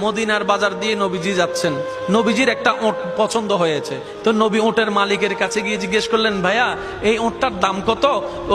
মদিনার বাজার দিয়ে নবীজি যাচ্ছেন, নবীজির একটা ওট পছন্দ হয়েছে, তো নবী ওটের মালিকের কাছে গিয়ে জিজ্ঞেস করলেন, ভাইয়া এই ওটটার দাম কত?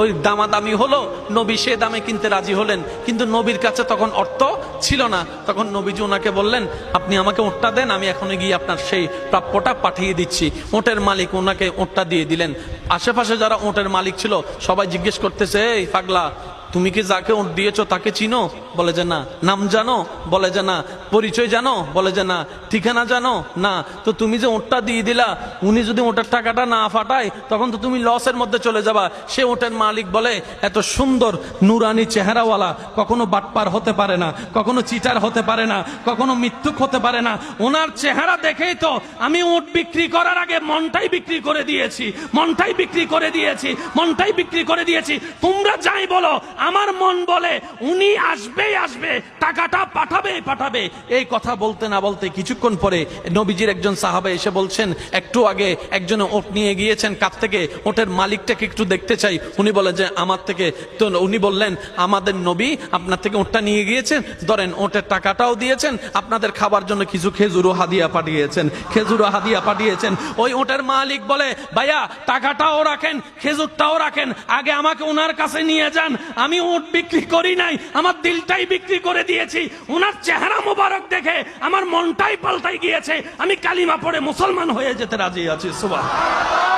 ওই দামাদামি হলো, নবী সে দামে কিনতে রাজি হলেন, কিন্তু নবীর কাছে তখন অর্থ ছিল না। তখন নবীজি ওনাকে বললেন, আপনি আমাকে ওটটা দেন, আমি এখনই গিয়ে আপনার সেই প্রাপ্যটা পাঠিয়ে দিচ্ছি। ওটের মালিক ওনাকে ওটটা দিয়ে দিলেন। আশেপাশে যারা ওটের মালিক ছিল সবাই জিজ্ঞেস করতেছে, এই পাগলা, তুমি কি যাকে ওট দিয়েছো তাকে চিনো? বলে যে না। নাম জানো? বলে যে না। পরিচয় জানো? বলে যে না। ঠিকানা জানো? না। তো তুমি যে ওটটা দিয়ে দিলা, উনি যদি ওটার টাকাটা না ফাটায় তখন তো তুমি লসের মধ্যে চলে যাবা। সে ওটের মালিক বলে, এত সুন্দর নুরানি চেহারাওয়ালা কখনো বাটপার হতে পারে না, কখনো চিটার হতে পারে না, কখনো মিথ্যুক হতে পারে না। ওনার চেহারা দেখেই তো আমি ওট বিক্রি করার আগে মনটাই বিক্রি করে দিয়েছি, মনটাই বিক্রি করে দিয়েছি, মনটাই বিক্রি করে দিয়েছি। তোমরা যাই বলো, আমার মন বলে উনি আসবেই আসবে, টাকাটা পাঠাবেই পাঠাবে। এই কথা বলতে না বলতে কিছুক্ষণ পরে নবীজির একজন সাহাবা এসে বলছেন, একটু আগে একজনে ওট নিয়ে গিয়েছেন কাছ থেকে, ওটের মালিকটাকে একটু দেখতে চাই। উনি বলে যে আমার থেকে। তো উনি বললেন, আমাদের নবী আপনার থেকে ওটটা নিয়ে গিয়েছেন, ধরেন ওটের টাকাটাও দিয়েছেন, আপনাদের খাবার জন্য কিছু খেজুরও হাদিয়া পাঠিয়েছেন, খেজুরও হাদিয়া পাঠিয়েছেন। ওই ওটের মালিক বলে, ভাইয়া টাকাটাও রাখেন, খেজুরটাও রাখেন, আগে আমাকে ওনার কাছে নিয়ে যান। আমি ওট বিক্রি করি নাই, আমার দিলটাই বিক্রি করে দিয়েছি। ওনার চেহারা মোবারক দেখে আমার মনটাই পাল্টাই গিয়েছে, আমি কালিমা পড়ে মুসলমান হয়ে যেতে রাজি আছি। সুবহানাল্লাহ।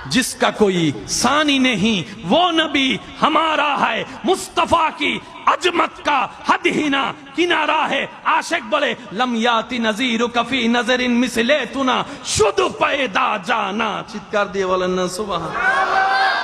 जिसका कोई सानी नहीं वो नबी हमारा है, मुस्तफा की अजमत का हद ही ना किनारा है। आशिक बोले, लम याति नजीरु कफी नजरिन मिसले तुना शुद्ध पैदा जाना। चित्कार दिए बोलेन ना सुभान।